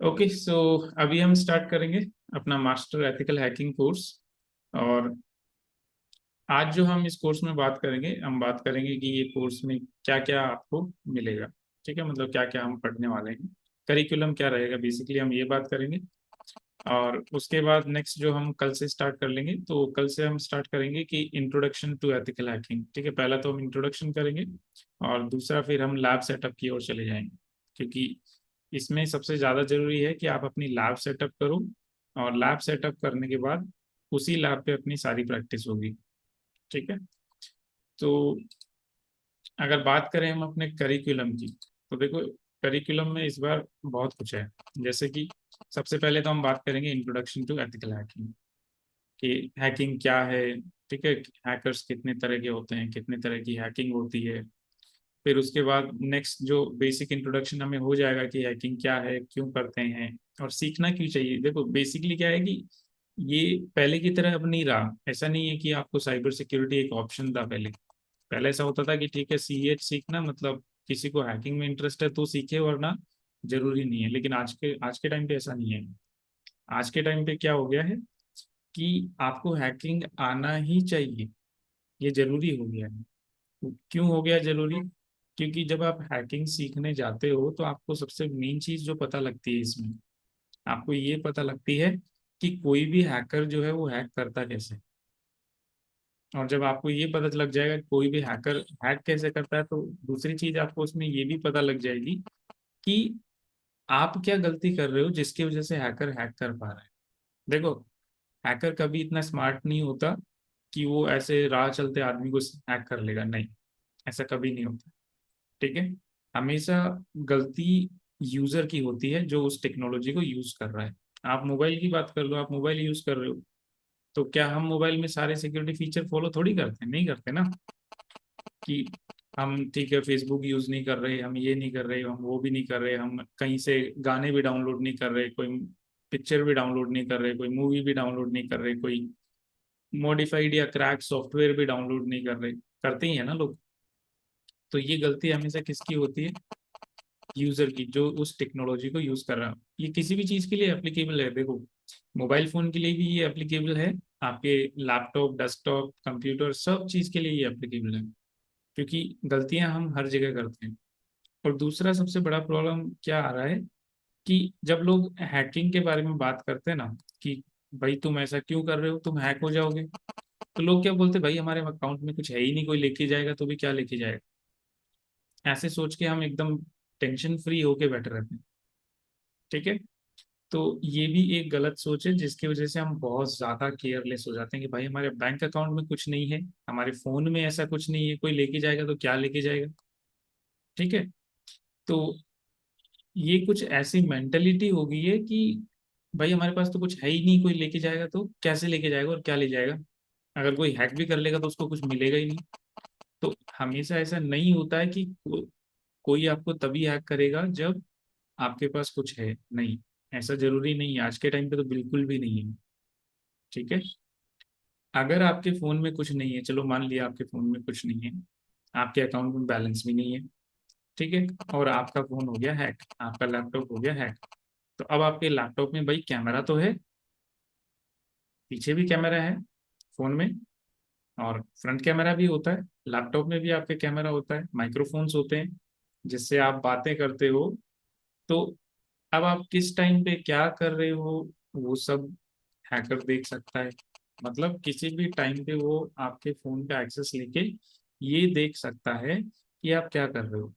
Okay so अभी हम start करेंगे अपना मास्टर एथिकल हैकिंग कोर्स। और आज जो हम इस कोर्स में बात करेंगे, हम बात करेंगे कि ये कोर्स में क्या क्या आपको मिलेगा। ठीक है, मतलब क्या क्या हम पढ़ने वाले हैं, करिकुलम क्या रहेगा, बेसिकली हम ये बात करेंगे। और उसके बाद नेक्स्ट जो हम कल से स्टार्ट कर लेंगे, तो कल से हम स्टार्ट करेंगे कि इंट्रोडक्शन टू एथिकल हैकिंग। ठीक है, पहला तो हम इंट्रोडक्शन करेंगे और दूसरा फिर हम लैब सेटअप की ओर चले जाएंगे, क्योंकि इसमें सबसे ज़्यादा जरूरी है कि आप अपनी लैब सेटअप करो। और लैब सेटअप करने के बाद उसी लैब पे अपनी सारी प्रैक्टिस होगी। ठीक है, तो अगर बात करें हम अपने करिकुलम की, तो देखो करिकुलम में इस बार बहुत कुछ है। जैसे कि सबसे पहले तो हम बात करेंगे इंट्रोडक्शन टू एथिकल हैकिंग, कि हैकिंग क्या है। ठीक है, हैकर्स कितने तरह के होते हैं, कितने तरह की हैकिंग होती है। फिर उसके बाद नेक्स्ट जो बेसिक इंट्रोडक्शन हमें हो जाएगा कि हैकिंग क्या है, क्यों करते हैं और सीखना क्यों चाहिए। देखो बेसिकली क्या है कि ये पहले की तरह अब नहीं रहा। ऐसा नहीं है कि आपको साइबर सिक्योरिटी एक ऑप्शन था। पहले पहले ऐसा होता था कि ठीक है सीएच सीखना मतलब किसी को हैकिंग में इंटरेस्ट है तो सीखे, वरना जरूरी नहीं है। लेकिन आज के टाइम पे ऐसा नहीं है। आज के टाइम पे क्या हो गया है कि आपको हैकिंग आना ही चाहिए, ये जरूरी हो गया है। क्यों हो गया जरूरी? क्योंकि जब आप हैकिंग सीखने जाते हो तो आपको सबसे मेन चीज जो पता लगती है इसमें, आपको ये पता लगती है कि कोई भी हैकर जो है वो हैक करता कैसे। और जब आपको ये पता लग जाएगा कि कोई भी हैकर हैक कैसे करता है, तो दूसरी चीज आपको उसमें ये भी पता लग जाएगी कि आप क्या गलती कर रहे हो जिसकी वजह से हैकर हैक कर पा रहा है। देखो हैकर कभी इतना स्मार्ट नहीं होता कि वो ऐसे राह चलते आदमी को हैक कर लेगा, नहीं, ऐसा कभी नहीं होता। ठीक है, हमेशा गलती यूजर की होती है जो उस टेक्नोलॉजी को यूज कर रहा है। आप मोबाइल की बात कर लो, आप मोबाइल यूज कर रहे हो, तो क्या हम मोबाइल में सारे सिक्योरिटी फीचर फॉलो थोड़ी करते हैं? नहीं करते ना। कि हम ठीक है फेसबुक यूज नहीं कर रहे, हम ये नहीं कर रहे, हम वो भी नहीं कर रहे, हम कहीं से गाने भी डाउनलोड नहीं कर रहे, कोई पिक्चर भी डाउनलोड नहीं कर रहे, कोई मूवी भी डाउनलोड नहीं कर रहे, कोई मॉडिफाइड या क्रैक सॉफ्टवेयर भी डाउनलोड नहीं कर रहे। करते ही है ना लोग। तो ये गलती हमेशा किसकी होती है? यूजर की, जो उस टेक्नोलॉजी को यूज कर रहा है। ये किसी भी चीज के लिए एप्लीकेबल है। देखो मोबाइल फोन के लिए भी ये एप्लीकेबल है, आपके लैपटॉप डेस्कटॉप कंप्यूटर सब चीज के लिए ये एप्लीकेबल है, क्योंकि गलतियां हम हर जगह करते हैं। और दूसरा सबसे बड़ा प्रॉब्लम क्या आ रहा है कि जब लोग हैकिंग के बारे में बात करते हैं ना, कि भाई तुम ऐसा क्यों कर रहे हो, तुम हैक हो जाओगे, तो लोग क्या बोलते हैं, भाई हमारे अकाउंट में कुछ है ही नहीं, कोई लेके जाएगा तो भी क्या लेके जाएगा। ऐसे सोच के हम एकदम टेंशन फ्री होके बैठे रहते हैं। ठीक है, तो ये भी एक गलत सोच है जिसकी वजह से हम बहुत ज्यादा केयरलेस हो जाते हैं कि भाई हमारे बैंक अकाउंट में कुछ नहीं है, हमारे फोन में ऐसा कुछ नहीं है, कोई लेके जाएगा तो क्या लेके जाएगा। ठीक है, तो ये कुछ ऐसी मेंटेलिटी हो गई है कि भाई हमारे पास तो कुछ है ही नहीं, कोई लेके जाएगा तो कैसे लेके जाएगा और क्या ले जाएगा। अगर कोई हैक भी कर लेगा तो उसको कुछ मिलेगा ही नहीं। तो हमेशा ऐसा नहीं होता है कि कोई आपको तभी हैक करेगा जब आपके पास कुछ है, नहीं, ऐसा जरूरी नहीं है। आज के टाइम पे तो बिल्कुल भी नहीं है। ठीक है, अगर आपके फोन में कुछ नहीं है, चलो मान लिया आपके फोन में कुछ नहीं है, आपके अकाउंट में बैलेंस भी नहीं है, ठीक है, और आपका फोन हो गया हैक, आपका लैपटॉप हो गया हैक, तो अब आपके लैपटॉप में भाई कैमरा तो है, पीछे भी कैमरा है फोन में, और फ्रंट कैमरा भी होता है, लैपटॉप में भी आपके कैमरा होता है, माइक्रोफोन्स होते हैं जिससे आप बातें करते हो। तो अब आप किस टाइम पे क्या कर रहे हो वो सब हैकर देख सकता है। मतलब किसी भी टाइम पे वो आपके फोन का एक्सेस लेके ये देख सकता है कि आप क्या कर रहे हो।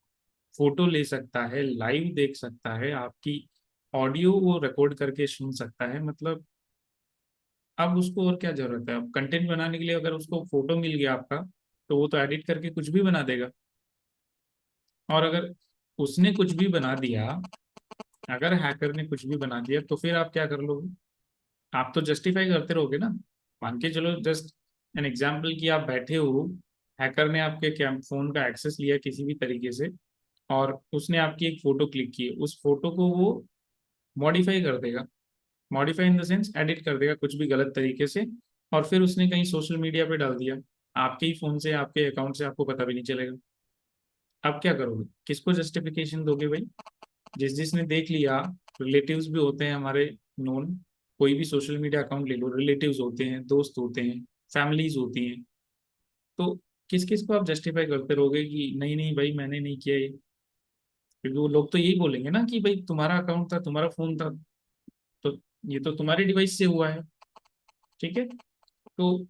फोटो ले सकता है, लाइव देख सकता है, आपकी ऑडियो वो रिकॉर्ड करके सुन सकता है। मतलब अब उसको और क्या जरूरत है? अब कंटेंट बनाने के लिए अगर उसको फोटो मिल गया आपका, तो वो तो एडिट करके कुछ भी बना देगा। और अगर उसने कुछ भी बना दिया, अगर हैकर ने कुछ भी बना दिया, तो फिर आप क्या कर लोगे? आप तो जस्टिफाई करते रहोगे ना। मान के चलो जस्ट एन एग्जाम्पल कि आप बैठे हो, हैकर ने आपके फोन का एक्सेस लिया किसी भी तरीके से, और उसने आपकी एक फोटो क्लिक की, उस फोटो को वो मॉडिफाई कर देगा। Modify in the sense edit कर देगा कुछ भी गलत तरीके से, और फिर उसने कहीं सोशल मीडिया पे डाल दिया, आपके ही फोन से आपके अकाउंट से आपको पता भी नहीं चलेगा। अब क्या करोगे? किसको जस्टिफिकेशन दोगे भाई? जिसने देख लिया रिलेटिव्स भी होते हैं हमारे नोन, कोई भी सोशल मीडिया अकाउंट ले लो, रिलेटिव्स होते हैं, दोस्त होते हैं, फैमिलीज होती हैं। तो किस किस को आप जस्टिफाई करते रहोगे कि नहीं नहीं भाई मैंने नहीं किया ये? क्योंकि वो लोग तो यही बोलेंगे ना कि भाई तुम्हारा अकाउंट था, तुम्हारा फोन था, तो ये तो तुम्हारी डिवाइस से हुआ है। ठीक है। तो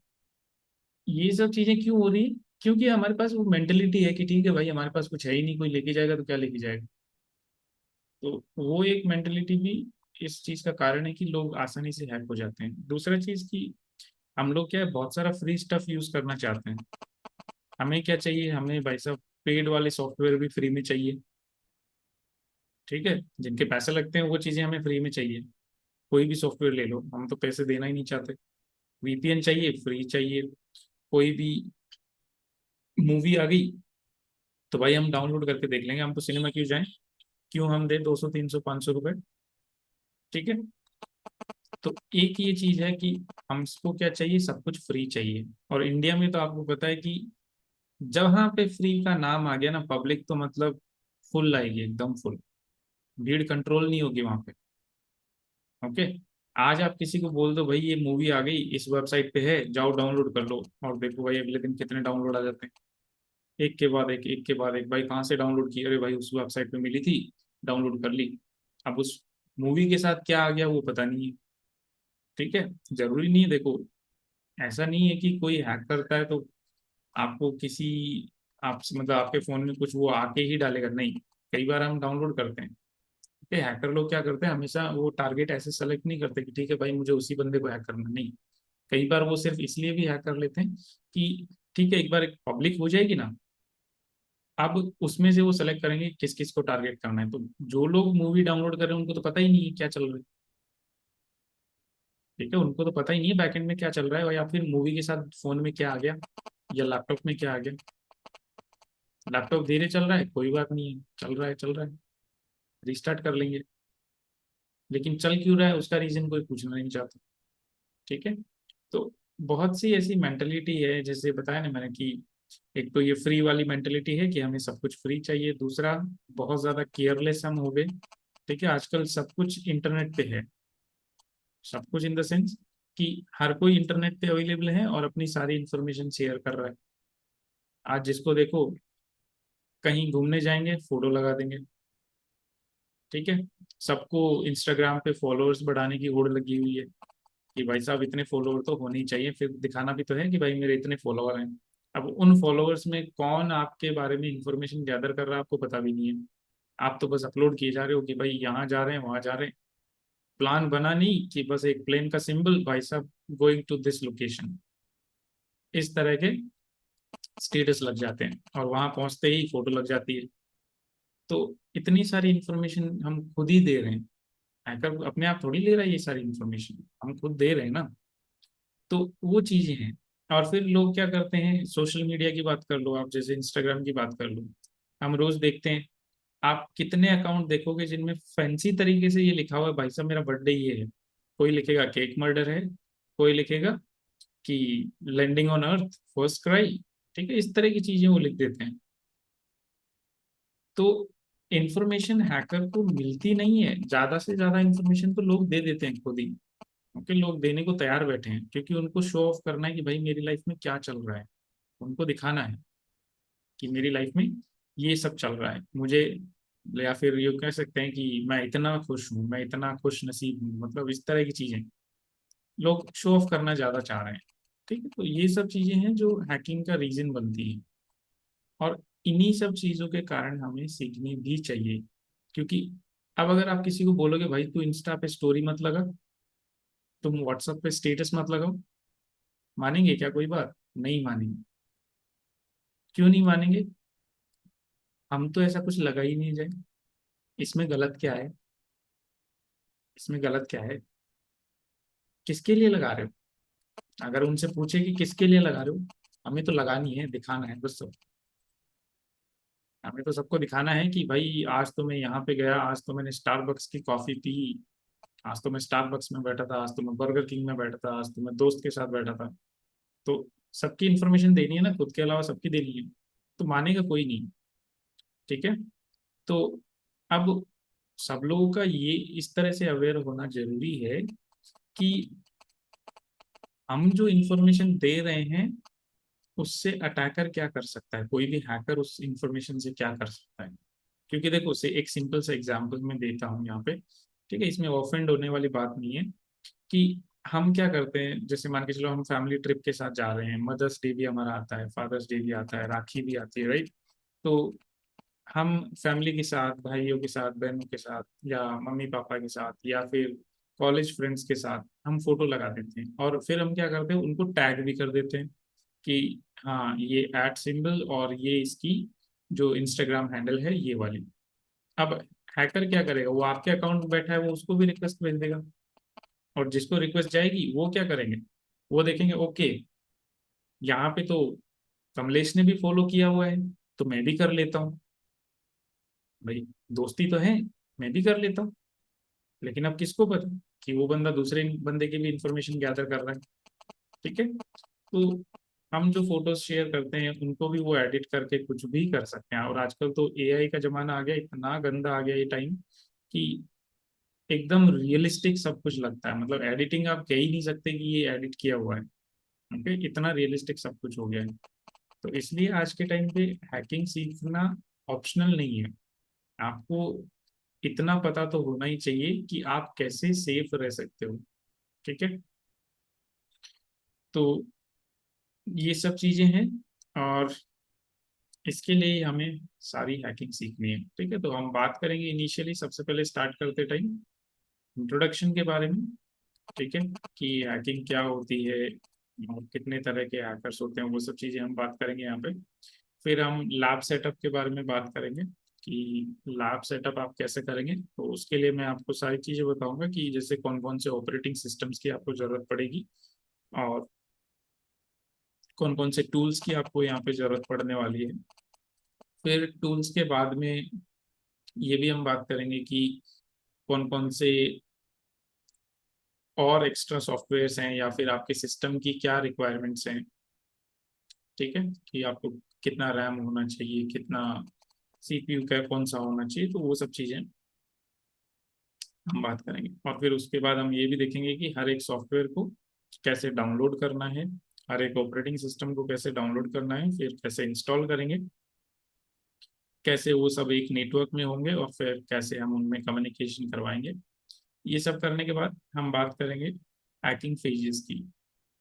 ये सब चीजें क्यों हो रही है? क्योंकि हमारे पास वो मेंटेलिटी है कि ठीक है भाई हमारे पास कुछ है ही नहीं, कोई लेके जाएगा तो क्या लेके जाएगा। तो वो एक मेंटेलिटी भी इस चीज का कारण है कि लोग आसानी से हैक हो जाते हैं। दूसरा चीज कि हम लोग क्या है, बहुत सारा फ्री स्टफ यूज करना चाहते हैं। हमें क्या चाहिए, हमें भाई साहब पेड वाले सॉफ्टवेयर भी फ्री में चाहिए। ठीक है, जिनके पैसे लगते हैं वो चीजें हमें फ्री में चाहिए। कोई भी सॉफ्टवेयर ले लो, हम तो पैसे देना ही नहीं चाहते। वीपीएन चाहिए, फ्री चाहिए। कोई भी मूवी आ गई तो भाई हम डाउनलोड करके देख लेंगे, हम तो सिनेमा क्यों जाएं, क्यों हम दे 200 300 500 रुपए। ठीक है। तो एक ये चीज है कि हमको क्या चाहिए, सब कुछ फ्री चाहिए। और इंडिया में तो आपको पता है कि जहाँ पे फ्री का नाम आ गया ना, पब्लिक तो मतलब फुल आएगी, एकदम फुल। भीड़ कंट्रोल नहीं होगी वहां पे। ओके। आज आप किसी को बोल दो भाई ये मूवी आ गई, इस वेबसाइट पे है, जाओ डाउनलोड कर लो, और देखो भाई अगले दिन कितने डाउनलोड आ जाते हैं। एक के बाद एक, एक के बाद एक। भाई कहाँ से डाउनलोड की? अरे भाई उस वेबसाइट पे मिली थी, डाउनलोड कर ली। अब उस मूवी के साथ क्या आ गया वो पता नहीं है। ठीक है। जरूरी नहीं है, देखो ऐसा नहीं है कि कोई हैक करता है तो आपको किसी, आप मतलब आपके फोन में कुछ वो आके ही डालेगा, नहीं। कई बार हम डाउनलोड करते हैं। ठीक है, हैकर लोग क्या करते हैं, हमेशा वो टारगेट ऐसे सेलेक्ट नहीं करते कि ठीक है भाई मुझे उसी बंदे को हैक करना, नहीं। कई बार वो सिर्फ इसलिए भी हैक कर लेते हैं कि ठीक है एक बार एक पब्लिक हो जाएगी ना, अब उसमें से वो सेलेक्ट करेंगे किस किस को टारगेट करना है। तो जो लोग मूवी डाउनलोड कर रहे हैं उनको तो पता ही नहीं है क्या चल रहा है। ठीक है, उनको तो पता ही नहीं है बैकएंड में क्या चल रहा है, और या फिर मूवी के साथ फोन में क्या आ गया या लैपटॉप में क्या आ गया। लैपटॉप धीरे चल रहा है, कोई बात नहीं है, चल रहा है चल रहा है, रिस्टार्ट कर लेंगे। लेकिन चल क्यों रहा है उसका रीजन कोई पूछना नहीं चाहता। ठीक है। तो बहुत सी ऐसी मेंटेलिटी है, जैसे बताया ना मैंने कि एक तो ये फ्री वाली मेंटेलिटी है कि हमें सब कुछ फ्री चाहिए। दूसरा, बहुत ज्यादा केयरलेस हम हो गए। ठीक है, आजकल सब कुछ इंटरनेट पे है। सब कुछ इन द सेंस कि हर कोई इंटरनेट पे अवेलेबल है और अपनी सारी इंफॉर्मेशन शेयर कर रहा है। आज जिसको देखो, कहीं घूमने जाएंगे फोटो लगा देंगे। ठीक है। सबको इंस्टाग्राम पे फॉलोअर्स बढ़ाने की होड़ लगी हुई है कि भाई साहब इतने फॉलोअर तो होने ही चाहिए, फिर दिखाना भी तो है कि भाई मेरे इतने फॉलोअर हैं। अब उन फॉलोअर्स में कौन आपके बारे में इंफॉर्मेशन गैदर कर रहा है आपको पता भी नहीं है। आप तो बस अपलोड किए जा रहे हो कि भाई यहाँ जा रहे हैं वहां जा रहे हैं। प्लान बना नहीं कि बस एक प्लेन का सिंबल, भाई साहब गोइंग टू दिस लोकेशन, इस तरह के स्टेटस लग जाते हैं और वहां पहुंचते ही फोटो लग जाती है। तो इतनी सारी इंफॉर्मेशन हम खुद ही दे रहे हैं। हैकर अपने आप थोड़ी ले रहा है ये सारी इंफॉर्मेशन, हम खुद दे रहे हैं ना। तो वो चीजें हैं। और फिर लोग क्या करते हैं, सोशल मीडिया की बात कर लो आप, जैसे इंस्टाग्राम की बात कर लो। हम रोज देखते हैं, आप कितने अकाउंट देखोगे जिनमें फैंसी तरीके से ये लिखा हुआ है भाई साहब मेरा बर्थडे ये है। कोई लिखेगा केक मर्डर है, कोई लिखेगा कि landing on earth first cry. ठीक है, इस तरह की चीजें वो लिख देते हैं। तो इंफॉर्मेशन हैकर को मिलती नहीं है, ज्यादा से ज्यादा इंफॉर्मेशन तो लोग दे देते हैं खुद ही। क्योंकि लोग देने को तैयार बैठे हैं, क्योंकि उनको शो ऑफ करना है कि भाई मेरी लाइफ में क्या चल रहा है। उनको दिखाना है कि मेरी लाइफ में ये सब चल रहा है मुझे। या फिर ये कह सकते हैं कि मैं इतना खुश हूँ, मैं इतना खुश नसीब हूँ, मतलब इस तरह की चीजें लोग शो ऑफ करना ज्यादा चाह रहे हैं। ठीक है, तो ये सब चीजें हैं जो हैकिंग का रीजन बनती है। और इन्हीं सब चीजों के कारण हमें सीखनी भी चाहिए। क्योंकि अब अगर आप किसी को बोलोगे भाई तू इंस्टा पे स्टोरी मत लगा, तुम व्हाट्सएप पे स्टेटस मत लगाओ, मानेंगे क्या कोई बात? नहीं मानेंगे। क्यों नहीं मानेंगे? हम तो ऐसा कुछ लगा ही नहीं जाए। इसमें गलत क्या है? इसमें गलत क्या है? किसके लिए लगा रहे हो? अगर उनसे पूछे कि किसके लिए लगा रहे हो, हमें तो लगानी है, दिखाना है बस सब। हमें तो सबको दिखाना है कि भाई आज तो मैं यहाँ पे गया, आज तो मैंने स्टारबक्स की कॉफी पी, आज तो मैं स्टारबक्स में बैठा था, आज तो मैं बर्गर किंग में बैठा था, आज तो मैं दोस्त के साथ बैठा था। तो सबकी इंफॉर्मेशन देनी है ना, खुद के अलावा सबकी देनी है। तो मानेगा कोई नहीं। ठीक है। तो अब सब लोगों का ये इस तरह से अवेयर होना जरूरी है कि हम जो इंफॉर्मेशन दे रहे हैं उससे अटैकर क्या कर सकता है, कोई भी हैकर उस इंफॉर्मेशन से क्या कर सकता है। क्योंकि देखो उसे एक सिंपल सा एग्जांपल मैं देता हूँ यहाँ पे, ठीक है, इसमें ऑफेंड होने वाली बात नहीं है। कि हम क्या करते हैं, जैसे मान के चलो हम फैमिली ट्रिप के साथ जा रहे हैं, मदर्स डे भी हमारा आता है, फादर्स डे भी आता है, राखी भी आती है, राइट। तो हम फैमिली के साथ, भाइयों के साथ, बहनों के साथ, या मम्मी पापा के साथ, या फिर कॉलेज फ्रेंड्स के साथ हम फोटो लगा देते हैं, और फिर हम क्या करते हैं, उनको टैग भी कर देते हैं कि हाँ ये एट सिंबल और ये इसकी जो इंस्टाग्राम हैंडल है ये वाली। अब हैकर क्या करेगा, वो आपके अकाउंट में बैठा है, वो उसको भी रिक्वेस्ट भेज देगा, और जिसको रिक्वेस्ट जाएगी वो क्या करेंगे, वो देखेंगे ओके यहाँ पे तो कमलेश ने भी फॉलो किया हुआ है, तो मैं भी कर लेता हूँ। भाई दोस्ती तो है, मैं भी कर लेता हूँ। लेकिन अब किसको पता कि वो बंदा दूसरे बंदे की भी इंफॉर्मेशन गैदर कर रहा है। ठीक है, तो हम जो फोटोज शेयर करते हैं उनको भी वो एडिट करके कुछ भी कर सकते हैं, और आजकल तो एआई का जमाना आ गया, इतना गंदा आ गया ये टाइम कि एकदम रियलिस्टिक सब कुछ लगता है, मतलब एडिटिंग आप कह ही नहीं सकते कि ये एडिट किया हुआ है। ओके, इतना रियलिस्टिक सब कुछ हो गया है। तो इसलिए आज के टाइम पे हैकिंग सीखना ऑप्शनल नहीं है, आपको इतना पता तो होना ही चाहिए कि आप कैसे सेफ रह सकते हो। ठीक है, तो ये सब चीजें हैं, और इसके लिए हमें सारी हैकिंग सीखनी है। ठीक है, तो हम बात करेंगे इनिशियली, सबसे पहले स्टार्ट करते टाइम इंट्रोडक्शन के बारे में। ठीक है, कि हैकिंग क्या होती है और कितने तरह के हैकर्स होते हैं, वो सब चीजें हम बात करेंगे यहाँ पे। फिर हम लैब सेटअप के बारे में बात करेंगे कि लैब सेटअप आप कैसे करेंगे, तो उसके लिए मैं आपको सारी चीजें बताऊंगा कि जैसे कौन कौन से ऑपरेटिंग सिस्टम्स की आपको जरूरत पड़ेगी, और कौन कौन से टूल्स की आपको यहाँ पे जरूरत पड़ने वाली है। फिर टूल्स के बाद में ये भी हम बात करेंगे कि कौन कौन से और एक्स्ट्रा सॉफ्टवेयर्स हैं, या फिर आपके सिस्टम की क्या रिक्वायरमेंट्स हैं। ठीक है, कि आपको कितना रैम होना चाहिए, कितना सीपीयू का कौन सा होना चाहिए, तो वो सब चीज़ें हम बात करेंगे। और फिर उसके बाद हम ये भी देखेंगे कि हर एक सॉफ्टवेयर को कैसे डाउनलोड करना है, हर एक ऑपरेटिंग सिस्टम को कैसे डाउनलोड करना है, फिर कैसे इंस्टॉल करेंगे, कैसे वो सब एक नेटवर्क में होंगे, और फिर कैसे हम उनमें कम्युनिकेशन करवाएंगे। ये सब करने के बाद हम बात करेंगे हैकिंग फेजेस की।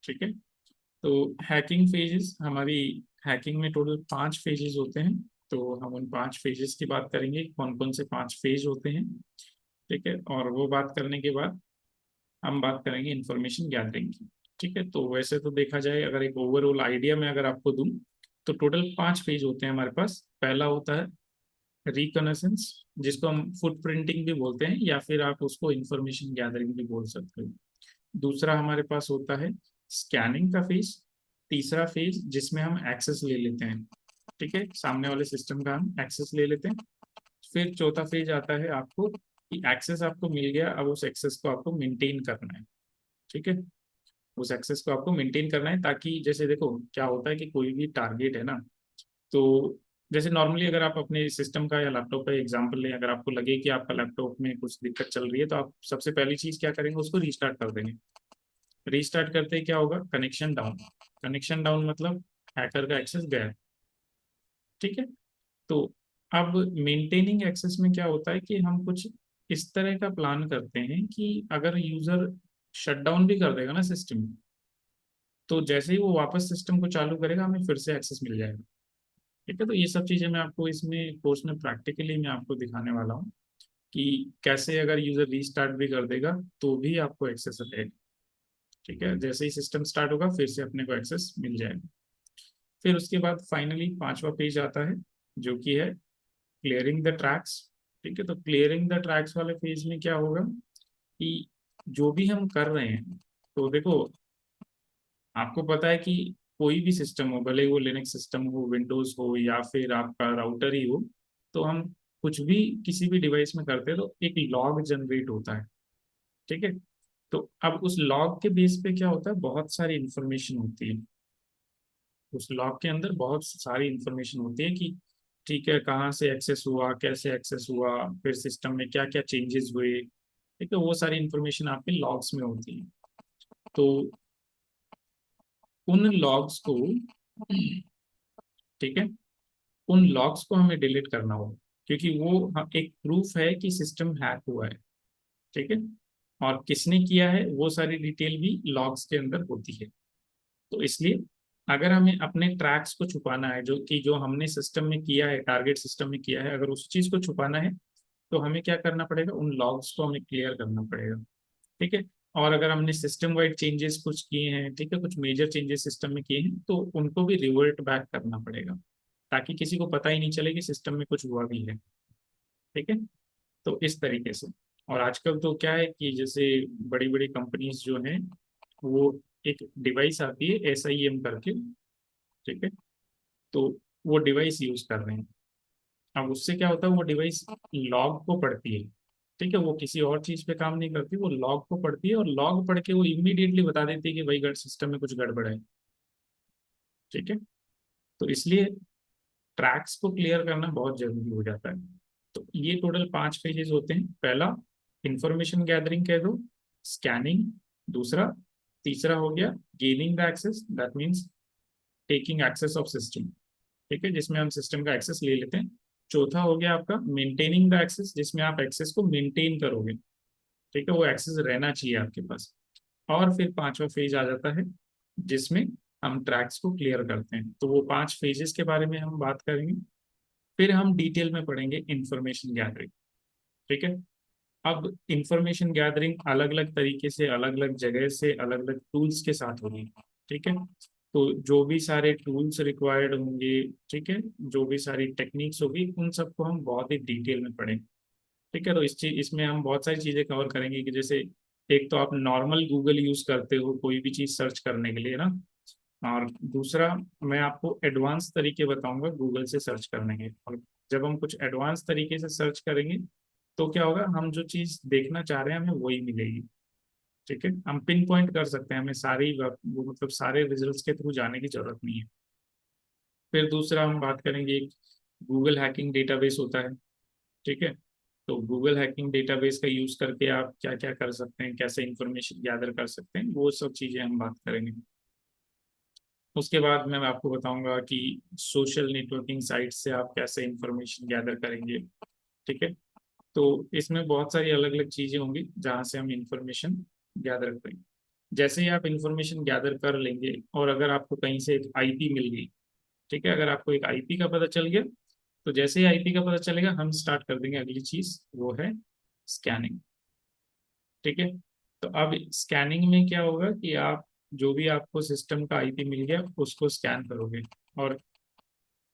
ठीक है, तो हैकिंग फेजेस हमारी, हैकिंग में टोटल 5 फेजेस होते हैं। तो हम उन 5 फेजेस की बात करेंगे, कौन कौन से 5 फेज होते हैं। ठीक है, और वो बात करने के बाद हम बात करेंगे इंफॉर्मेशन गैदरिंग की। ठीक है, तो वैसे तो देखा जाए, अगर एक ओवरऑल आइडिया में अगर आपको दूं, तो टोटल 5 फेज होते हैं हमारे पास। पहला होता है रिकॉनेसेंस, जिसको हम फुटप्रिंटिंग भी बोलते हैं, या फिर आप उसको इंफॉर्मेशन गैदरिंग भी बोल सकते हो। दूसरा हमारे पास होता है स्कैनिंग का फेज। तीसरा फेज जिसमें हम एक्सेस ले लेते हैं, ठीक है, सामने वाले सिस्टम का हम एक्सेस ले लेते हैं। फिर चौथा फेज आता है आपको कि एक्सेस आपको मिल गया, अब उस एक्सेस को आपको मेंटेन करना है। ठीक है, उस एक्सेस को आपको मेंटेन करना है, ताकि जैसे देखो क्या होता है कि कोई भी टारगेट है ना, तो जैसे नॉर्मली अगर आप अपने सिस्टम का या लैपटॉप का एग्जांपल लें, अगर आपको लगे कि आपका लैपटॉप में कुछ दिक्कत चल रही है, तो आप सबसे पहली चीज क्या करेंगे, उसको रीस्टार्ट कर देंगे। रीस्टार्ट करते ही क्या होगा, कनेक्शन डाउन। कनेक्शन डाउन मतलब हैकर का एक्सेस गया। ठीक है, तो अब मेंटेनिंग एक्सेस में क्या होता है कि हम कुछ इस तरह का प्लान करते हैं कि अगर यूजर शट डाउन भी कर देगा ना सिस्टम, तो जैसे ही वो वापस सिस्टम को चालू करेगा हमें फिर से एक्सेस मिल जाएगा। ठीक है, तो ये सब चीजें मैं आपको इसमें कोर्स में प्रैक्टिकली मैं आपको दिखाने वाला हूँ कि कैसे अगर यूजर रीस्टार्ट भी कर देगा तो भी आपको एक्सेस रहेगा। ठीक है, जैसे ही सिस्टम स्टार्ट होगा फिर से अपने को एक्सेस मिल जाएगा। फिर उसके बाद फाइनली 5वां पेज आता है, जो कि है क्लियरिंग द ट्रैक्स। ठीक है, तो क्लियरिंग द ट्रैक्स वाले फेज में क्या होगा कि जो भी हम कर रहे हैं, तो देखो आपको पता है कि कोई भी सिस्टम हो, भले वो लिनक्स सिस्टम हो, विंडोज हो, या फिर आपका राउटर ही हो, तो हम कुछ भी किसी भी डिवाइस में करते हैं तो एक लॉग जनरेट होता है। ठीक है, तो अब उस लॉग के बेस पे क्या होता है, बहुत सारी इंफॉर्मेशन होती है। उस लॉग के अंदर बहुत सारी इंफॉर्मेशन होती है कि ठीक है, कहाँ से एक्सेस हुआ, कैसे एक्सेस हुआ, फिर सिस्टम में क्या क्या चेंजेस हुए, ठीक है, वो सारी इंफॉर्मेशन आपके लॉग्स में होती है। तो उन लॉग्स को, ठीक है, उन लॉग्स को हमें डिलीट करना होगा, क्योंकि वो एक प्रूफ है कि सिस्टम हैक हुआ है। ठीक है, और किसने किया है वो सारी डिटेल भी लॉग्स के अंदर होती है। तो इसलिए अगर हमें अपने ट्रैक्स को छुपाना है, जो कि जो हमने सिस्टम में किया है, टारगेट सिस्टम में किया है, अगर उस चीज को छुपाना है तो हमें क्या करना पड़ेगा, उन लॉग्स को हमें क्लियर करना पड़ेगा। ठीक है, और अगर हमने सिस्टम वाइड चेंजेस कुछ किए हैं, ठीक है, कुछ मेजर चेंजेस सिस्टम में किए हैं, तो उनको भी रिवर्ट बैक करना पड़ेगा, ताकि किसी को पता ही नहीं चले कि सिस्टम में कुछ हुआ भी है। ठीक है, तो इस तरीके से। और आजकल तो क्या है कि जैसे बड़ी बड़ी कंपनीज जो हैं, वो एक डिवाइस आती है SIEM करके, ठीक है, तो वो डिवाइस यूज कर रहे हैं। अब उससे क्या होता है, वो डिवाइस लॉग को पढ़ती है। ठीक है, वो किसी और चीज पे काम नहीं करती, वो लॉग को पढ़ती है, और लॉग पढ़ के वो इमीडिएटली बता देती है कि भाई सिस्टम में कुछ गड़बड़ है। ठीक है, तो इसलिए ट्रैक्स को क्लियर करना बहुत जरूरी हो जाता है। तो ये टोटल 5 फेजेस होते हैं। पहला इंफॉर्मेशन गैदरिंग कह दो, स्कैनिंग, दूसरा, तीसरा हो गया gaining the access, that means taking access of system, ठीक है, जिसमें हम सिस्टम का एक्सेस ले लेते हैं। चौथा हो गया आपका मेंटेनिंग द एक्सेस, जिसमें आप एक्सेस को मेंटेन करोगे। ठीक है, वो एक्सेस रहना चाहिए आपके पास। और फिर पांचवा फेज आ जाता है, जिसमें हम ट्रैक्स को क्लियर करते हैं। तो वो 5 फेजेस के बारे में हम बात करेंगे। फिर हम डिटेल में पढ़ेंगे इंफॉर्मेशन गैदरिंग। ठीक है, अब इंफॉर्मेशन गैदरिंग अलग अलग तरीके से, अलग अलग जगह से, अलग अलग टूल्स के साथ होगी। ठीक है, तो जो भी सारे टूल्स रिक्वायर्ड होंगे, ठीक है, जो भी सारी टेक्निक्स होगी, उन सबको हम बहुत ही डिटेल में पढ़ेंगे। ठीक है, तो इसमें हम बहुत सारी चीजें कवर करेंगे, कि जैसे एक तो आप नॉर्मल गूगल यूज करते हो कोई भी चीज सर्च करने के लिए ना, और दूसरा मैं आपको एडवांस तरीके बताऊंगा गूगल से सर्च करने के। और जब हम कुछ एडवांस तरीके से सर्च करेंगे, तो क्या होगा, हम जो चीज देखना चाह रहे हैं हमें वही मिलेगी। ठीक है, हम पिन पॉइंट कर सकते हैं, हमें सारी वो मतलब सारे रिजल्ट्स के थ्रू जाने की जरूरत नहीं है। फिर दूसरा हम बात करेंगे, एक गूगल हैकिंग डेटाबेस होता है। ठीक है, तो गूगल हैकिंग डेटाबेस का यूज करके आप क्या क्या कर सकते हैं, कैसे इंफॉर्मेशन गैदर कर सकते हैं, वो सब चीजें हम बात करेंगे। उसके बाद मैं आपको बताऊंगा कि सोशल नेटवर्किंग साइट से आप कैसे इंफॉर्मेशन गैदर करेंगे। ठीक है, तो इसमें बहुत सारी अलग अलग चीजें होंगी जहाँ से हम इंफॉर्मेशन गैदर करेंगे। जैसे ही आप इंफॉर्मेशन गैदर कर लेंगे, और अगर आपको कहीं से एक IP मिल गई, ठीक है, अगर आपको एक IP का पता चल गया, तो जैसे ही IP का पता चलेगा, हम स्टार्ट कर देंगे अगली चीज, वो है स्कैनिंग। ठीक है, तो अब स्कैनिंग में क्या होगा कि आप जो भी आपको सिस्टम का IP मिल गया, उसको स्कैन करोगे। और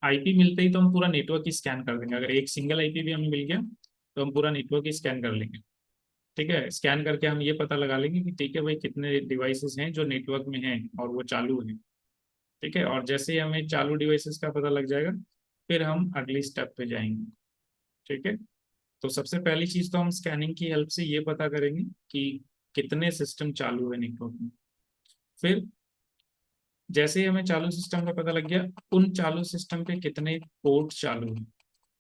IP मिलते ही तो हम पूरा नेटवर्क ही स्कैन कर देंगे। अगर एक सिंगल IP भी हमें मिल गया, तो हम पूरा नेटवर्क ही स्कैन कर लेंगे। ठीक है, स्कैन करके हम ये पता लगा लेंगे कि ठीक है भाई, कितने डिवाइसेस हैं जो नेटवर्क में हैं और वो चालू हैं। ठीक है, और जैसे ही हमें चालू डिवाइसेस का पता लग जाएगा, फिर हम अगली स्टेप पे जाएंगे। ठीक है, तो सबसे पहली चीज तो हम स्कैनिंग की हेल्प से ये पता करेंगे कि कितने सिस्टम चालू है नेटवर्क में। फिर जैसे ही हमें चालू सिस्टम का पता लग गया, उन चालू सिस्टम पे कितने पोर्ट चालू हैं।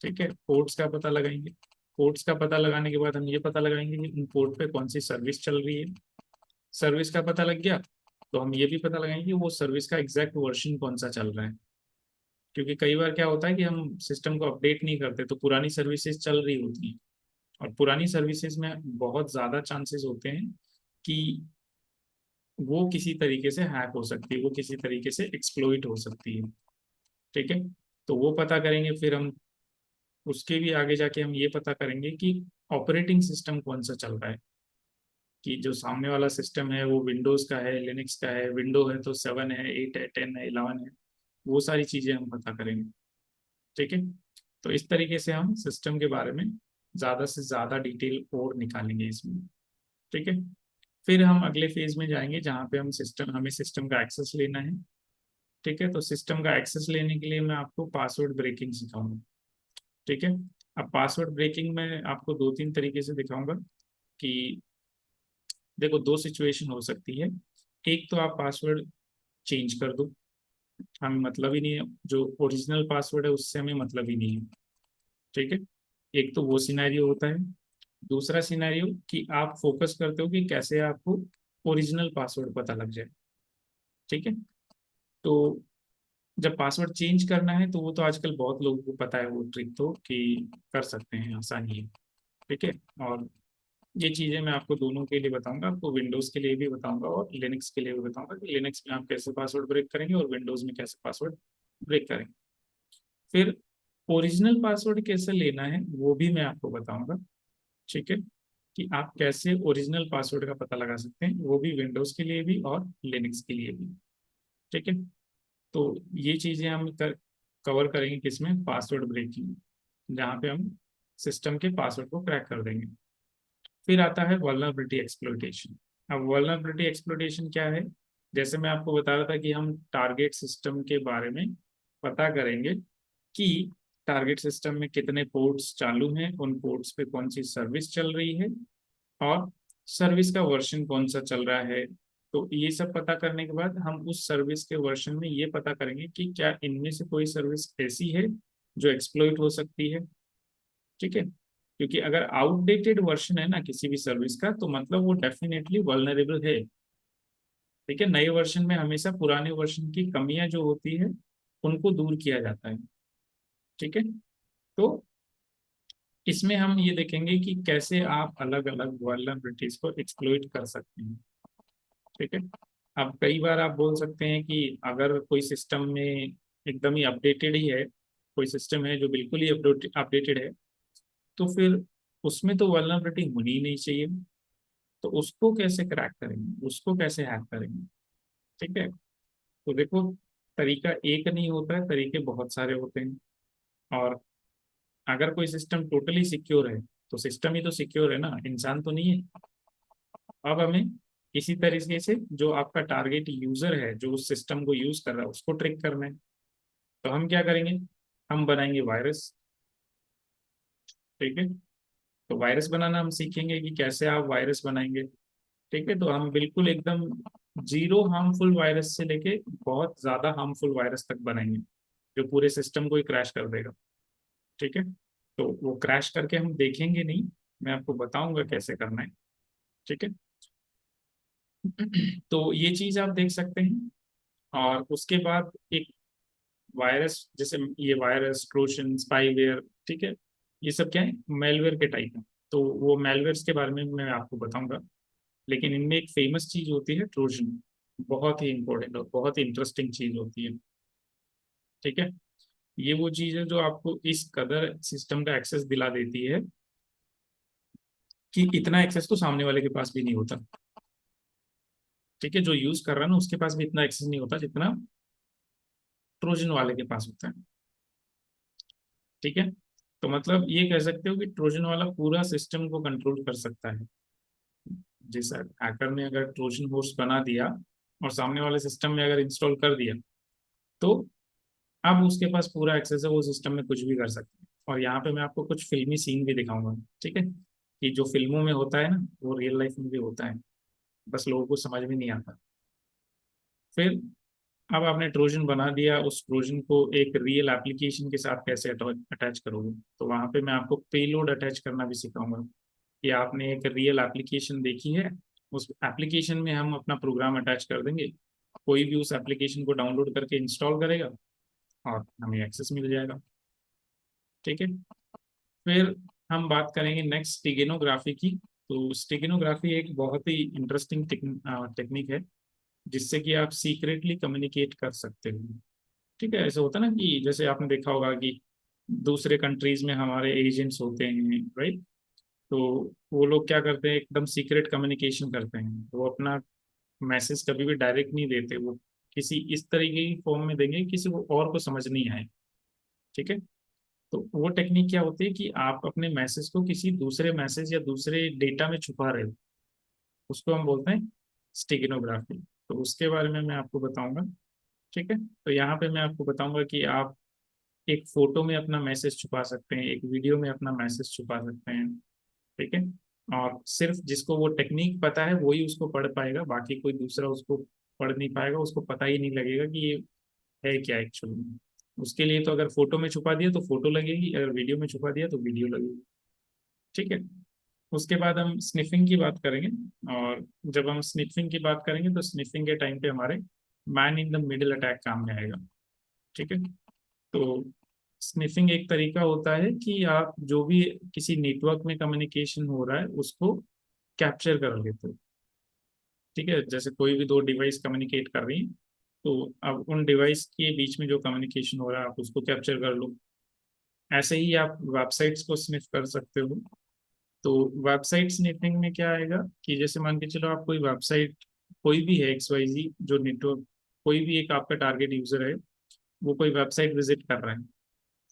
ठीक है, पोर्ट्स का पता लगाएंगे। पोर्ट्स का पता लगाने के बाद हम ये पता लगाएंगे कि उन पोर्ट पे कौन सी सर्विस चल रही है। सर्विस का पता लग गया, तो हम ये भी पता लगाएंगे कि वो सर्विस का एग्जैक्ट वर्जन कौन सा चल रहा है। क्योंकि कई बार क्या होता है कि हम सिस्टम को अपडेट नहीं करते, तो पुरानी सर्विसेज चल रही होती हैं। और पुरानी सर्विसेज में बहुत ज़्यादा चांसेस होते हैं कि वो किसी तरीके से हैक हो सकती है, वो किसी तरीके से एक्सप्लॉइट हो सकती है। ठीक है, तो वो पता करेंगे। फिर हम उसके भी आगे जाके हम ये पता करेंगे कि ऑपरेटिंग सिस्टम कौन सा चल रहा है, कि जो सामने वाला सिस्टम है वो विंडोज का है, लिनक्स का है, विंडो है तो 7 है, 8 है, 10 है, 11 है, वो सारी चीजें हम पता करेंगे। ठीक है, तो इस तरीके से हम सिस्टम के बारे में ज्यादा से ज्यादा डिटेल और निकालेंगे इसमें। ठीक है, फिर हम अगले फेज में जाएंगे, जहाँ पे हमें सिस्टम का एक्सेस लेना है। ठीक है, तो सिस्टम का एक्सेस लेने के लिए मैं आपको पासवर्ड ब्रेकिंग सिखाऊंगा। ठीक है, अब पासवर्ड ब्रेकिंग में आपको 2-3 तरीके से दिखाऊंगा। कि देखो, 2 सिचुएशन हो सकती है। एक तो आप पासवर्ड चेंज कर दो। हमें मतलब ही नहीं है, जो ओरिजिनल पासवर्ड है उससे हमें मतलब ही नहीं है। ठीक है, एक तो वो सिनेरियो होता है। दूसरा सिनेरियो कि आप फोकस करते हो कि कैसे आपको ओरिजिनल पासवर्ड पता लग जाए। ठीक है, तो जब पासवर्ड चेंज करना है तो वो तो आजकल बहुत लोगों को पता है वो ट्रिक, तो कि कर सकते हैं, आसानी है। ठीक है, और ये चीज़ें मैं आपको दोनों के लिए बताऊंगा, आपको विंडोज़ के लिए भी बताऊंगा और लिनक्स के लिए भी बताऊंगा कि लिनक्स में आप कैसे पासवर्ड ब्रेक करेंगे और विंडोज़ में कैसे पासवर्ड ब्रेक करेंगे। फिर ओरिजिनल पासवर्ड कैसे लेना है वो भी मैं आपको बताऊंगा। ठीक है, कि आप कैसे ओरिजिनल पासवर्ड का पता लगा सकते हैं, वो भी विंडोज़ के लिए भी और लिनक्स के लिए भी। ठीक है, तो ये चीज़ें हम कवर करेंगे किसमें, पासवर्ड ब्रेकिंग, जहाँ पे हम सिस्टम के पासवर्ड को क्रैक कर देंगे। फिर आता है वल्नरेबिलिटी एक्सप्लॉइटेशन। अब वल्नरेबिलिटी एक्सप्लॉइटेशन क्या है, जैसे मैं आपको बता रहा था कि हम टारगेट सिस्टम के बारे में पता करेंगे कि टारगेट सिस्टम में कितने पोर्ट्स चालू हैं, उन पोर्ट्स पे कौन सी सर्विस चल रही है और सर्विस का वर्जन कौन सा चल रहा है। तो ये सब पता करने के बाद हम उस सर्विस के वर्जन में ये पता करेंगे कि क्या इनमें से कोई सर्विस ऐसी है जो एक्सप्लॉइट हो सकती है। ठीक है, क्योंकि अगर आउटडेटेड वर्जन है ना किसी भी सर्विस का, तो मतलब वो डेफिनेटली वल्नरेबल है। ठीक है, नए वर्जन में हमेशा पुराने वर्जन की कमियां जो होती है उनको दूर किया जाता है। ठीक है, तो इसमें हम ये देखेंगे कि कैसे आप अलग अलग वल्नरेबिलिटीज को एक्सप्लॉइट कर सकते हैं। ठीक है, अब कई बार आप बोल सकते हैं कि अगर कोई सिस्टम में एकदम ही अपडेटेड ही है, कोई सिस्टम है जो बिल्कुल ही अपडेटेड है, तो फिर उसमें तो वल्नरेबिलिटी होनी ही नहीं चाहिए। तो उसको कैसे क्रैक करेंगे, उसको कैसे हैक करेंगे। ठीक है, तो देखो, तरीका एक नहीं होता है, तरीके बहुत सारे होते हैं। और अगर कोई सिस्टम टोटली सिक्योर है तो सिस्टम ही तो सिक्योर है ना, इंसान तो नहीं है। अब हमें इसी तरीके से जो आपका टारगेट यूजर है जो उस सिस्टम को यूज कर रहा है उसको ट्रिक करना है। तो हम क्या करेंगे, हम बनाएंगे वायरस। ठीक है, तो वायरस बनाना हम सीखेंगे कि कैसे आप वायरस बनाएंगे। ठीक है, तो हम बिल्कुल एकदम जीरो हार्मफुल वायरस से लेके बहुत ज्यादा हार्मफुल वायरस तक बनाएंगे जो पूरे सिस्टम को ही क्रैश कर देगा। ठीक है, तो वो क्रैश करके हम देखेंगे नहीं, मैं आपको बताऊंगा कैसे करना है। ठीक है, तो ये चीज आप देख सकते हैं। और उसके बाद एक वायरस, जैसे ये वायरस, ट्रोजन, स्पाईवेयर, ठीक है, ये सब क्या है, मेलवेयर के टाइप है। तो वो मेलवेयर्स के बारे में मैं आपको बताऊंगा। लेकिन इनमें एक फेमस चीज होती है ट्रोजन, बहुत ही इंपॉर्टेंट और बहुत ही इंटरेस्टिंग चीज होती है। ठीक है, ये वो चीज है जो आपको इस कदर सिस्टम का एक्सेस दिला देती है कि इतना एक्सेस तो सामने वाले के पास भी नहीं होता। ठीक है, जो यूज कर रहा है ना उसके पास भी इतना एक्सेस नहीं होता जितना ट्रोजन वाले के पास होता है। ठीक है, तो मतलब ये कह सकते हो कि ट्रोजन वाला पूरा सिस्टम को कंट्रोल कर सकता है। जिस हैकर ने अगर ट्रोजन होर्स बना दिया और सामने वाले सिस्टम में अगर इंस्टॉल कर दिया, तो अब उसके पास पूरा एक्सेस है, वो सिस्टम में कुछ भी कर सकते हैं। और यहाँ पे मैं आपको कुछ फिल्मी सीन भी दिखाऊंगा। ठीक है, कि जो फिल्मों में होता है ना वो रियल लाइफ में भी होता है, बस लोगों को समझ में नहीं आता। फिर अब आपने ट्रोजन बना दिया, उस ट्रोजन को एक रियल एप्लीकेशन के साथ कैसे अटैच करोगे। तो वहां पे मैं आपको पेलोड अटैच करना भी सिखाऊंगा कि आपने एक रियल एप्लीकेशन देखी है, उस एप्लीकेशन में हम अपना प्रोग्राम अटैच कर देंगे, कोई भी उस एप्लीकेशन को डाउनलोड करके इंस्टॉल करेगा और हमें एक्सेस मिल जाएगा। ठीक है, फिर हम बात करेंगे नेक्स्ट स्टिगेनोग्राफी की। तो स्टिगेनोग्राफी एक बहुत ही इंटरेस्टिंग टेक्निक है जिससे कि आप सीक्रेटली कम्युनिकेट कर सकते हो। ठीक है, ऐसा होता है ना कि जैसे आपने देखा होगा कि दूसरे कंट्रीज में हमारे एजेंट्स होते हैं, राइट। तो वो लोग क्या करते हैं, एकदम सीक्रेट कम्युनिकेशन करते हैं, वो अपना मैसेज कभी भी डायरेक्ट नहीं देते, वो किसी इस तरीके की फॉर्म में देंगे किसी को और को समझ नहीं आए। ठीक है, तो वो टेक्निक क्या होती है कि आप अपने मैसेज को किसी दूसरे मैसेज या दूसरे डेटा में छुपा रहे हो, उसको हम बोलते हैं स्टेगनोग्राफी। तो उसके बारे में मैं आपको बताऊंगा। ठीक है, तो यहाँ पे मैं आपको बताऊंगा कि आप एक फोटो में अपना मैसेज छुपा सकते हैं, एक वीडियो में अपना मैसेज छुपा सकते हैं। ठीक है, और सिर्फ जिसको वो टेक्निक पता है वही उसको पढ़ पाएगा, बाकी कोई दूसरा उसको पढ़ नहीं पाएगा, उसको पता ही नहीं लगेगा कि ये है क्या एक्चुअली में। उसके लिए तो अगर फोटो में छुपा दिया तो फोटो लगेगी, अगर वीडियो में छुपा दिया तो वीडियो लगेगी। ठीक है। उसके बाद हम स्निफिंग की बात करेंगे। और जब हम स्निफिंग की बात करेंगे तो स्निफिंग के टाइम पे हमारे man in the middle attack काम में आएगा। ठीक है। तो स्निफिंग एक तरीका होता है कि आप जो भी किसी नेटवर्क में कम्युनिकेशन हो रहा है उसको कैप्चर कर लेते हो। ठीक है, जैसे कोई भी दो डिवाइस कम्युनिकेट कर रही हैं, तो अब उन डिवाइस के बीच में जो कम्युनिकेशन हो रहा है आप उसको कैप्चर कर लो। ऐसे ही आप वेबसाइट्स को स्निफ कर सकते हो। तो वेबसाइट स्निफिंग में क्या आएगा कि जैसे मान के चलो आप कोई वेबसाइट, कोई भी है XYZ जो नेटवर्क, कोई भी एक आपका टारगेट यूजर है, वो कोई वेबसाइट विजिट कर रहा है।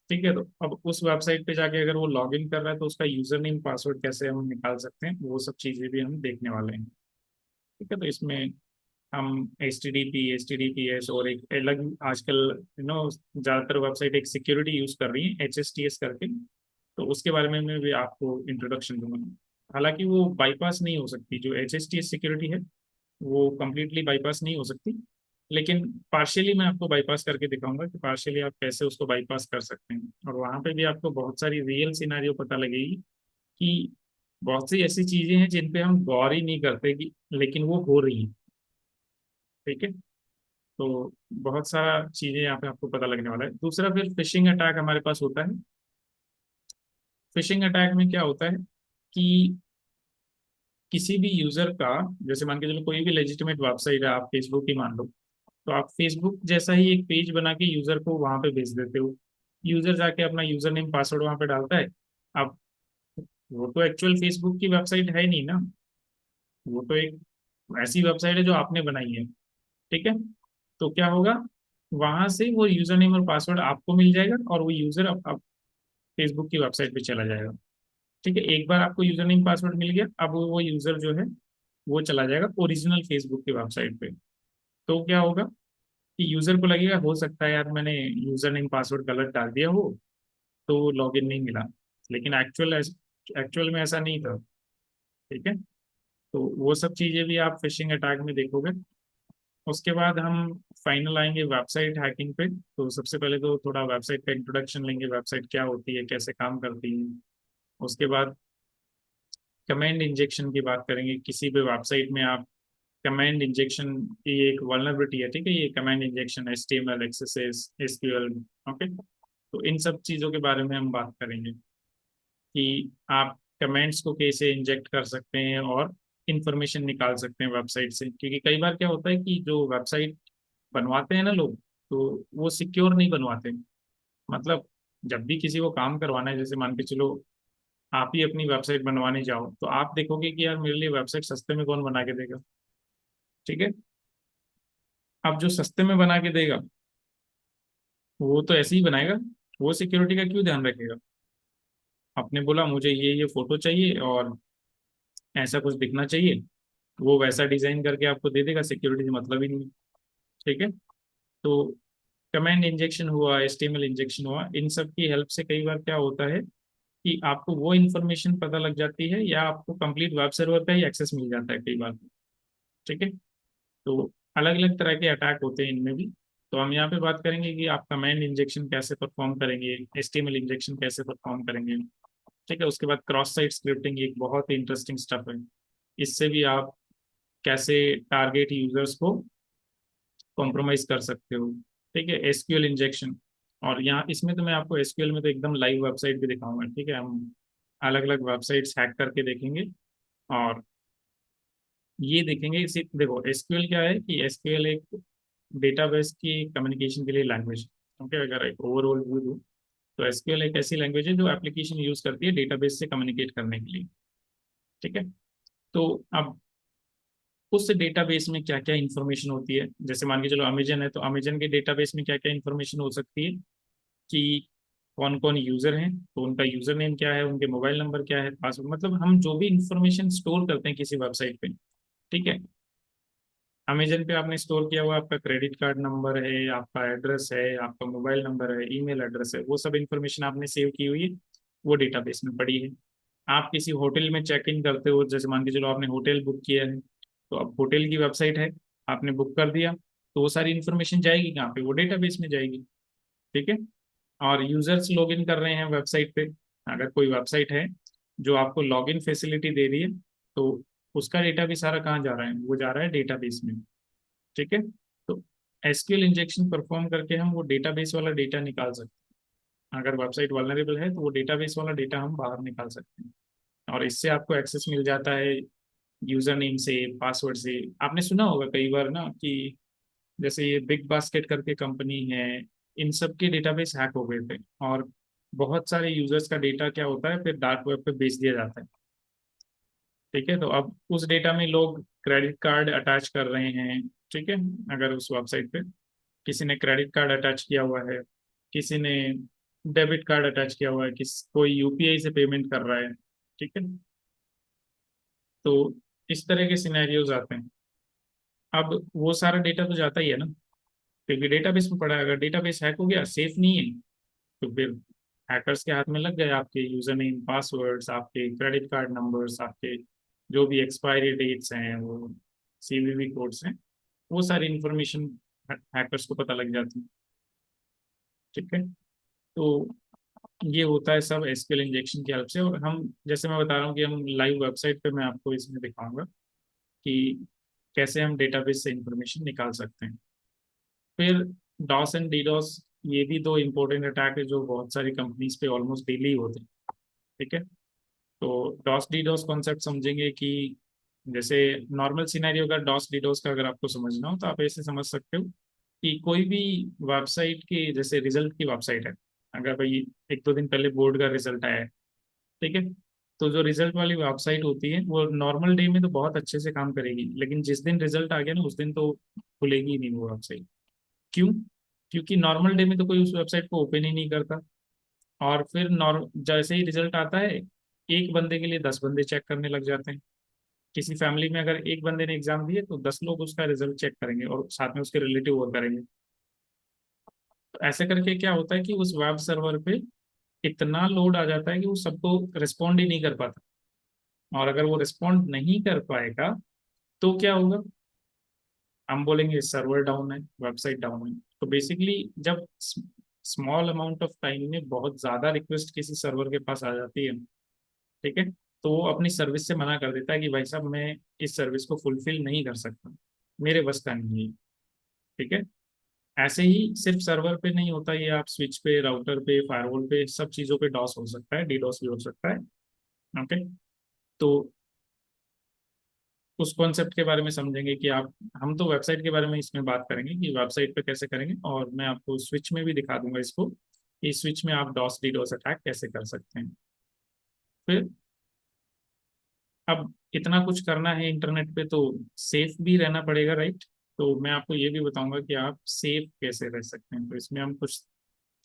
ठीक है, तो अब उस वेबसाइट पे जाके अगर वो लॉग इन कर रहा है तो उसका यूजर नेम पासवर्ड कैसे हम निकाल सकते हैं, वो सब चीजें भी हम देखने वाले हैं। ठीक है, तो इसमें हम HTTP, HTTPS और एक अलग आजकल ज़्यादातर वेबसाइट एक सिक्योरिटी यूज कर रही है HSTS करके, तो उसके बारे में मैं भी आपको इंट्रोडक्शन दूंगा। हालांकि वो बाईपास नहीं हो सकती, जो HSTS सिक्योरिटी है वो कम्प्लीटली बाईपास नहीं हो सकती, लेकिन पार्शियली मैं आपको बाईपास करके दिखाऊंगा कि पार्शियली आप कैसे उसको बाईपास कर सकते हैं। और वहां पे भी आपको बहुत सारी रियल सिनारियो पता लगेगी कि बहुत सी ऐसी चीजें हैं जिन पे हम गौर ही नहीं करते कि लेकिन वो हो रही हैं। ठीक है। तो बहुत सारा चीजें यहाँ पे आपको पता लगने वाला है। दूसरा फिर फिशिंग अटैक हमारे पास होता है। फिशिंग अटैक में क्या होता है कि किसी भी यूजर का, जैसे मान के चलो कोई भी लेजिटिमेट वेबसाइट है, आप फेसबुक ही मान लो, तो आप फेसबुक जैसा ही एक पेज बना के यूजर को वहां पे भेज देते हो। यूजर जाके अपना यूजर नेम पासवर्ड वहां पे डालता है। अब वो तो एक्चुअल फेसबुक की वेबसाइट है नहीं ना, वो तो एक ऐसी वेबसाइट है जो आपने बनाई है। ठीक है। तो क्या होगा, वहां से वो यूजर नेम और पासवर्ड आपको मिल जाएगा और वो यूजर अब फेसबुक की वेबसाइट पे चला जाएगा। ठीक है, एक बार आपको यूजर नेम पासवर्ड मिल गया, अब वो यूजर जो है वो चला जाएगा ओरिजिनल फेसबुक की वेबसाइट पे। तो क्या होगा कि यूजर को लगेगा हो सकता है यार मैंने यूजर नेम पासवर्ड गलत डाल दिया हो तो लॉगिन नहीं मिला, लेकिन एक्चुअल में ऐसा नहीं था। ठीक है। तो वो सब चीजें भी आप फिशिंग अटैक में देखोगे। उसके बाद हम फाइनल आएंगे वेबसाइट हैकिंग पे। तो सबसे पहले तो थोड़ा वेबसाइट का इंट्रोडक्शन लेंगे, वेबसाइट क्या होती है, कैसे काम करती है। उसके बाद कमेंड इंजेक्शन की बात करेंगे। किसी भी वेबसाइट में आप कमांड इंजेक्शन की एक वल्नरेबिलिटी है, ठीक है, ये command injection HTML access SQL। Okay, तो इन सब चीज़ों के बारे में हम बात करेंगे कि आप कमेंट्स को कैसे इंजेक्ट कर सकते हैं और इंफॉर्मेशन निकाल सकते हैं वेबसाइट से। क्योंकि कई बार क्या होता है कि जो वेबसाइट बनवाते हैं ना लोग, तो वो सिक्योर नहीं बनवाते। मतलब जब भी किसी को काम करवाना है, जैसे मान के चलो आप ही अपनी वेबसाइट बनवाने जाओ, तो आप देखोगे कि यार मेरे लिए वेबसाइट सस्ते में कौन बना के देगा। ठीक है। अब जो सस्ते में बना के देगा वो तो ऐसे ही बनाएगा, वो सिक्योरिटी का क्यों ध्यान रखेगा। आपने बोला मुझे ये फोटो चाहिए और ऐसा कुछ दिखना चाहिए, वो वैसा डिजाइन करके आपको दे देगा, सिक्योरिटी से मतलब ही नहीं। ठीक है। तो कमांड इंजेक्शन हुआ, HTML इंजेक्शन हुआ, इन सब की हेल्प से कई बार क्या होता है कि आपको वो इन्फॉर्मेशन पता लग जाती है या आपको कंप्लीट वेब सर्वर का ही एक्सेस मिल जाता है कई बार। ठीक है। तो अलग अलग तरह के अटैक होते हैं इनमें भी। तो हम यहाँ पे बात करेंगे कि आप कमांड इंजेक्शन कैसे परफॉर्म करेंगे, HTML इंजेक्शन कैसे परफॉर्म करेंगे। ठीक है। उसके बाद क्रॉस साइट स्क्रिप्टिंग एक बहुत ही इंटरेस्टिंग स्टफ है। इससे भी आप कैसे टारगेट यूजर्स को कॉम्प्रोमाइज कर सकते हो। ठीक है। SQL इंजेक्शन, और यहाँ इसमें तो मैं आपको SQL में तो एकदम लाइव वेबसाइट भी दिखाऊंगा। ठीक है, हम अलग अलग वेबसाइट्स हैक करके देखेंगे और ये देखेंगे। इसी देखो SQL क्या है कि SQL एक डेटाबेस की कम्युनिकेशन के लिए लैंग्वेज। ओके, अगर एक ओवरऑल व्यू दूँ तो SQL एक ऐसी लैंग्वेज है जो एप्लीकेशन यूज करती है डेटाबेस से कम्युनिकेट करने के लिए। ठीक है। तो अब उस डेटाबेस में क्या क्या इंफॉर्मेशन होती है, जैसे मान के चलो अमेजन है, तो अमेजन के डेटाबेस में क्या क्या इंफॉर्मेशन हो सकती है कि कौन कौन यूजर हैं, तो उनका यूजर नेम क्या है, उनके मोबाइल नंबर क्या है, पासवर्ड, मतलब हम जो भी इंफॉर्मेशन स्टोर करते हैं किसी वेबसाइट पे। ठीक है। अमेजन पे आपने स्टोर किया हुआ आपका क्रेडिट कार्ड नंबर है, आपका एड्रेस है, आपका मोबाइल नंबर है, ईमेल एड्रेस है, वो सब इंफॉर्मेशन आपने सेव की हुई है, वो डेटाबेस में पड़ी है। आप किसी होटल में चेक इन करते हो, जैसे मान के चलो आपने होटल बुक किया है, तो अब होटल की वेबसाइट है, आपने बुक कर दिया, तो वो सारी इन्फॉर्मेशन जाएगी कहाँ पे, वो डेटाबेस में जाएगी। ठीक है। और यूजर्स लॉगिन कर रहे हैं वेबसाइट पे, अगर कोई वेबसाइट है जो आपको लॉगिन फैसिलिटी दे रही है, तो उसका डेटा भी सारा कहाँ जा रहा है, वो जा रहा है डेटाबेस में। ठीक है। तो एसक्यूएल इंजेक्शन परफॉर्म करके हम वो डेटाबेस वाला डेटा निकाल सकते हैं। अगर वेबसाइट वल्नरेबल है तो वो डेटाबेस वाला डेटा हम बाहर निकाल सकते हैं, और इससे आपको एक्सेस मिल जाता है यूजर नेम से, पासवर्ड से। आपने सुना होगा कई बार ना कि जैसे ये बिग बास्केट करके कंपनी है, इन सब के डेटाबेस हैक हो गए थे, और बहुत सारे यूजर्स का डेटा क्या होता है फिर डार्क वेब पे बेच दिया जाता है। ठीक है। तो अब उस डेटा में लोग क्रेडिट कार्ड अटैच कर रहे हैं। ठीक है। अगर उस वेबसाइट पे किसी ने क्रेडिट कार्ड अटैच किया हुआ है, किसी ने डेबिट कार्ड अटैच किया हुआ है, कोई यूपीआई से पेमेंट कर रहा है। ठीक है। तो इस तरह के सिनेरियोज आते हैं। अब वो सारा डेटा तो जाता ही है ना, क्योंकि डेटाबेस में पड़ा है। अगर डेटाबेस हैक हो गया, सेफ नहीं है, तो फिर हैकर्स के हाथ में लग गए आपके यूजर नेम, पासवर्ड्स, आपके क्रेडिट कार्ड नंबर्स, आपके जो भी एक्सपायरी डेट्स हैं, वो सीवीवी कोड्स हैं, वो सारी इंफॉर्मेशन हैकर्स को पता लग जाती है। ठीक है। तो ये होता है सब एसक्यूएल इंजेक्शन की हेल्प से। और हम, जैसे मैं बता रहा हूँ कि हम लाइव वेबसाइट पे मैं आपको इसमें दिखाऊंगा कि कैसे हम डेटाबेस से इंफॉर्मेशन निकाल सकते हैं। फिर डॉस एंड डीडॉस, ये भी दो इंपॉर्टेंट अटैक है जो बहुत सारी कंपनीज पे ऑलमोस्ट डेली होते हैं। ठीक है। तो डॉस डीडॉस कॉन्सेप्ट समझेंगे कि जैसे नॉर्मल सिनेरियो का डॉस डीडॉस का अगर आपको समझना हो तो आप ऐसे समझ सकते हो कि कोई भी वेबसाइट की, जैसे रिजल्ट की वेबसाइट है, अगर भाई एक दो दिन पहले बोर्ड का रिजल्ट आया है, ठीक है, तो जो रिजल्ट वाली वेबसाइट होती है वो नॉर्मल डे में तो बहुत अच्छे से काम करेगी, लेकिन जिस दिन रिजल्ट आ गया ना उस दिन तो खुलेगी ही नहीं वो वेबसाइट। क्यों? क्योंकि नॉर्मल डे में तो कोई उस वेबसाइट को ओपन ही नहीं करता। और फिर जैसे ही रिजल्ट आता है, एक बंदे के लिए 10 बंदे चेक करने लग जाते हैं। किसी फैमिली में अगर एक बंदे ने एग्जाम दिए तो 10 लोग उसका रिजल्ट चेक करेंगे, और साथ में उसके रिलेटिव और करेंगे। तो ऐसे करके क्या होता है कि उस वेब सर्वर पे इतना लोड आ जाता है कि वो सबको रिस्पॉन्ड ही नहीं कर पाता। और अगर वो रिस्पॉन्ड नहीं कर पाएगा तो क्या होगा, हम बोलेंगे सर्वर डाउन है, वेबसाइट डाउन है। तो बेसिकली जब स्मॉल अमाउंट ऑफ टाइम में बहुत ज्यादा रिक्वेस्ट किसी सर्वर के पास आ जाती है, ठीक है, तो वो अपनी सर्विस से मना कर देता है कि भाई साहब मैं इस सर्विस को फुलफिल नहीं कर सकता, मेरे बस का नहीं है। ठीक है। ऐसे ही सिर्फ सर्वर पे नहीं होता ये, आप स्विच पे, राउटर पे, फायरवॉल पे, सब चीजों पे डॉस हो सकता है, डीडॉस भी हो सकता है। ओके। तो उस कॉन्सेप्ट के बारे में समझेंगे कि आप, हम तो वेबसाइट के बारे में इसमें बात करेंगे कि वेबसाइट पे कैसे करेंगे, और मैं आपको स्विच में भी दिखा दूंगा इसको कि स्विच में आप डॉस डीडॉस अटैक कैसे कर सकते हैं। फिर अब इतना कुछ करना है इंटरनेट पे तो सेफ भी रहना पड़ेगा, राइट? तो मैं आपको ये भी बताऊंगा कि आप सेफ कैसे रह सकते हैं। तो इसमें हम कुछ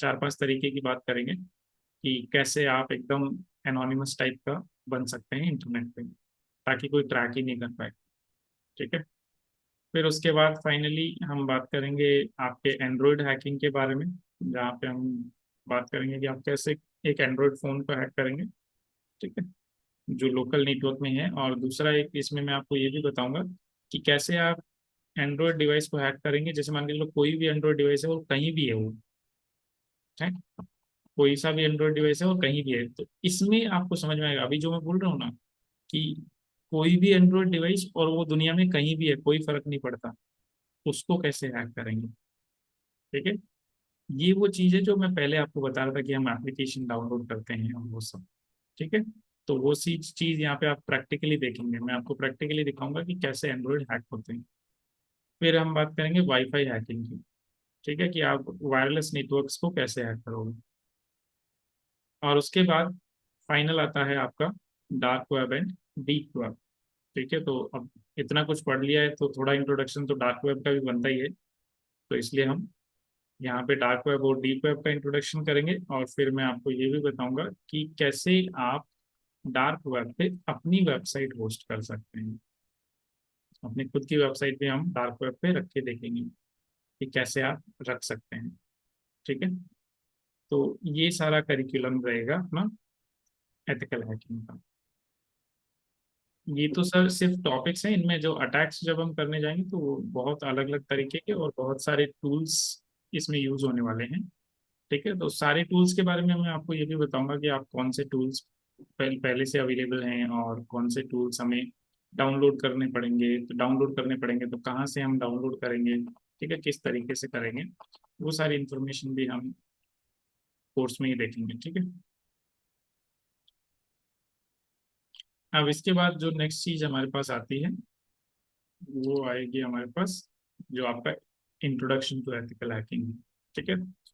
चार पांच तरीके की बात करेंगे कि कैसे आप एकदम एनोनिमस टाइप का बन सकते हैं इंटरनेट पे, ताकि कोई ट्रैक ही नहीं कर पाए। ठीक है। फिर उसके बाद फाइनली हम बात करेंगे आपके एंड्रॉयड हैकिंग के बारे में, जहाँ पे हम बात करेंगे कि आप कैसे एक एंड्रॉयड फ़ोन को हैक करेंगे। ठीक है, जो लोकल नेटवर्क में है। और दूसरा एक इसमें मैं आपको ये भी बताऊंगा कि कैसे आप एंड्रॉयड डिवाइस को हैक करेंगे। जैसे मान के चलो कोई भी एंड्रॉयड डिवाइस है, वो कहीं भी है, वो है, कोई सा भी एंड्रॉयड डिवाइस है वो कहीं भी है, तो इसमें आपको समझ में आएगा अभी जो मैं बोल रहा हूँ ना, कि कोई भी एंड्रॉयड डिवाइस और वो दुनिया में कहीं भी है, कोई फर्क नहीं पड़ता, उसको कैसे हैक करेंगे। ठीक है। ये वो चीज़ है जो मैं पहले आपको बता रहा था कि हम एप्लीकेशन डाउनलोड करते हैं और वो सब। ठीक है। तो वो सी चीज़ यहाँ पे आप प्रैक्टिकली देखेंगे, मैं आपको प्रैक्टिकली दिखाऊंगा कि कैसे एंड्रॉयड हैक होते हैं। फिर हम बात करेंगे वाईफाई हैकिंग की। ठीक है, कि आप वायरलेस नेटवर्क्स को कैसे हैक करोगे। और उसके बाद फाइनल आता है आपका dark web and deep web. ठीक है। तो अब इतना कुछ पढ़ लिया है तो थोड़ा इंट्रोडक्शन तो डार्क वेब का भी बनता ही है। तो इसलिए हम यहाँ पे डार्क वेब और डीप वेब का इंट्रोडक्शन करेंगे, और फिर मैं आपको ये भी बताऊंगा कि कैसे आप डार्क वेब पे अपनी वेबसाइट होस्ट कर सकते हैं। अपनी खुद की वेबसाइट भी हम डार्क वेब पे रख के देखेंगे कि कैसे आप रख सकते हैं। ठीक है। तो ये सारा करिकुलम रहेगा अपना एथिकल हैकिंग का। ये तो सर सिर्फ टॉपिक्स हैं, इनमें जो अटैक्स जब हम करने जाएंगे तो वो बहुत अलग अलग तरीके के और बहुत सारे टूल्स इसमें यूज होने वाले हैं। ठीक है, तो सारे टूल्स के बारे में मैं आपको ये भी बताऊंगा कि आप कौन से टूल्स पहले से अवेलेबल हैं और कौन से टूल्स हमें डाउनलोड करने पड़ेंगे। तो डाउनलोड करने पड़ेंगे तो कहाँ से हम डाउनलोड करेंगे, ठीक है, किस तरीके से करेंगे, वो सारी इंफॉर्मेशन भी हम कोर्स में ही देखेंगे। ठीक है, अब इसके बाद जो नेक्स्ट चीज हमारे पास आती है वो आएगी हमारे पास, जो आपका इंट्रोडक्शन टू एथिकल हैकिंग। ठीक है,